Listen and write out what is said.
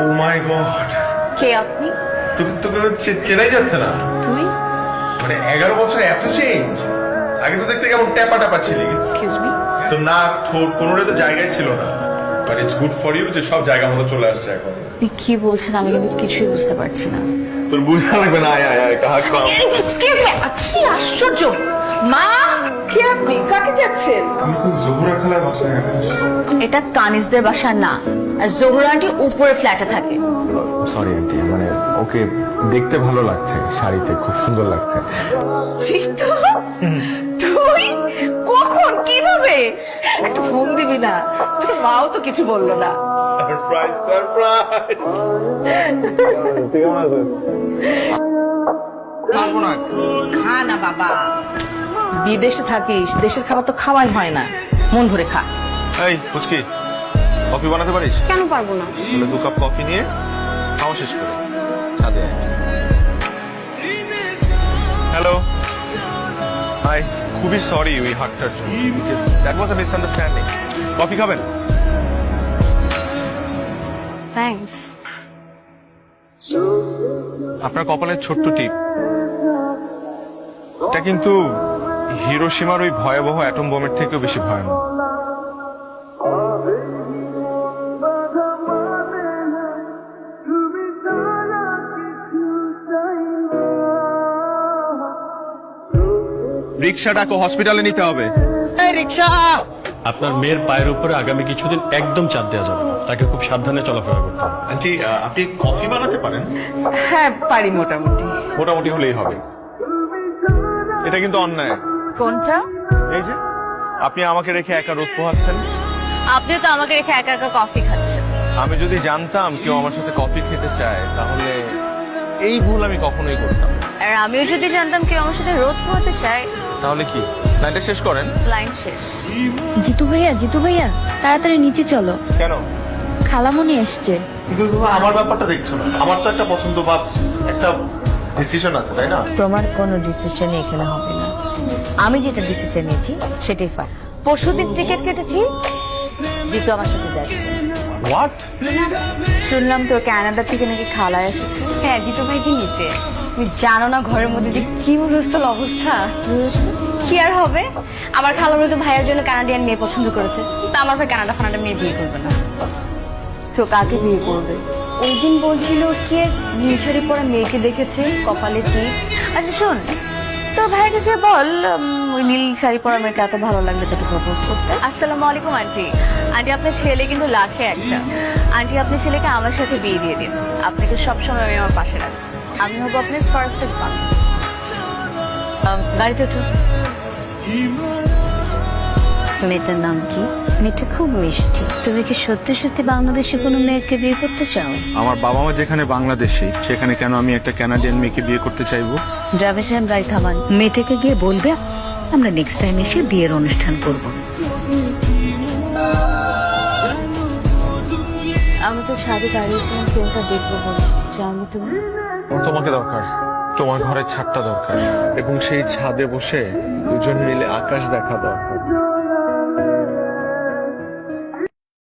ও মাই god, কে আপনি? তোকে তোকে চেনাই যাচ্ছে না। তুই? মানে 11 বছরে এত চেঞ্জ। আগে তো দেখতে কেমন ট্যাপা ট্যাপা ছিলি। Excuse me. তো নাক ঠোঁট কোনোটা তো জায়গায় ছিল না। But it's good for you যে সব জায়গা মতো চলে আসছে এখন। আপনি কি বলছেন আমি কিন্তু কিছুই বুঝতে পারছি না। তোর বুঝা লাগবে না। আয় আয় আয় কাহা কাম। এক্সকিউজ মি, কি আশ্চর্য! মা, কে আপনি? কাকে যাচ্ছেন? আমি তো জহুরা খালার বাসায় আসছি। এটা কানিজদের বাসা না, আর জোহরা আন্টি উপরে ফ্ল্যাটে থাকে। সরি আন্টি, মানে ওকে দেখতে ভালো লাগছে, শাড়িতে খুব সুন্দর লাগছে। জিতু, তুই কখন কিভাবে? একটা ফোন দিবি না? তোর মাও তো কিছু বললো না। Surprise surprise. তুই কেমন আছিস? পারবো না। খা না বাবা, বিদেশে থাকিস, দেশের খাবার তো খাওয়াই হয় না। মন ভরে খা। এই পুচকি, কফি বানাতে পারিস? কেন পারবো না? তাহলে 2 কাপ কফি নিয়ে খাওয়া শেষ করে ছাদে আয়। হ্যালো, হাই, খুবই সরি ওই হাটটার জন্য। That was a misunderstanding. Coffee খাবেন? থ্যাঙ্কস। আপনার কপালের ছোট্ট টিপ, এটা কিন্তু হিরোশিমার ওই ভয়াবহ অ্যাটম বোমের থেকেও বেশি ভয়ানক। রিক্সা ডাকো, হসপিটালে নিতে হবে। এই রিক্সা! আপনার মেয়ের পায়ের উপরে আগামী কিছুদিন একদম চাপ দেওয়া যাবে না। তাকে খুব সাবধানে চলাফেরা করতে হবে। আন্টি, আপনি কফি বানাতে পারেন? হ্যাঁ পারি মোটামুটি। মোটামুটি হলেই হবে। এটা কিন্তু অন্যায়। কোনটা? এই যে আপনি আমাকে রেখে একা রোজ পোহাচ্ছেন। আপনিও তো আমাকে রেখে একা একা কফি খাচ্ছেন। আমি যদি জানতাম কেউ আমার সাথে কফি খেতে চায়, তাহলে এই ভুল আমি কখনোই করতাম না। আর আমিও যদি জানতাম কেউ আমার সাথে রোদ পোহাতে চায়। তাহলে কি লাইনটা শেষ করেন? লাইন শেষ। জিতু ভাইয়া তাড়াতাড়ি নিচে চলো, কেন? খালামণি এসছে। কিন্তু তুমি আমার ব্যাপারটা দেখছো না। আমার তো একটা পছন্দ বা একটা ডিসিশন আছে, তাই না? তোমার কোনো ডিসিশন এখানে হবে না। আমি যেটা ডিসিশন নিয়েছি সেটাই ফাইন। পরশুদিন টিকিট কেটেছি, জিতু আমার সাথে যাচ্ছে। হোয়াট? শুনলাম তো কানাডা থেকে নাকি খালা এসেছে। হ্যাঁ, জিতু ভাইকে নিতে। তুমি জানো না ঘরের মধ্যে যে কি হুলস্থুল অবস্থা। কি আর হবে, আমার খালামণি তো ভাইয়ের জন্য কানাডিয়ান মেয়ে পছন্দ করেছে। তা আমার ভাই কানাডা ফানাডা মেয়ে বিয়ে করবে না। তো কাকে বিয়ে করবে? ওই দিন বলছিল কি নীল শাড়ি পরা মেয়েকে দেখেছে, কপালে টিপ। আচ্ছা শোন, তোর ভাইকে সে বল ওই নীল শাড়ি পরা মেয়েকে এত ভালো লাগলে তাকে প্রপোজ করতে। আসসালামু আলাইকুম আন্টি। আন্টি আপনার ছেলে কিন্তু লাখে একটা। আন্টি আপনার ছেলেকে আমার সাথে বিয়ে দিয়ে দিন। আপনাকে সবসময় আমি আমার পাশে রাখবো। আমি হবো আপনার পারফেক্ট বান্ধবী। গাড়িতে উঠুন। মেয়েটার নাম কি? মেয়েটা খুব মিষ্টি। তুমি কি সত্যি সত্যি বাংলাদেশে কোনো মেয়েকে বিয়ে করতে চাও? আমার বাবা মা যেখানে বাংলাদেশি, সেখানে কেন আমি একটা কানাডিয়ান মেয়েকে বিয়ে করতে চাইবো? ড্রাইভার সাহেব গাড়ি থামান। মেয়েটাকে গিয়ে বলবে আমরা নেক্সট টাইম এসে বিয়ের অনুষ্ঠান করব। আমি তো শাড়ি দাঁড়িয়েছিলাম ট্রেনটা দেখবো বলে। জানি তুমি তোমাকে দরকার, তোমার ঘরের ছাদটা দরকার, এবং সেই ছাদে বসে দুজন মিলে আকাশ দেখা দরকার।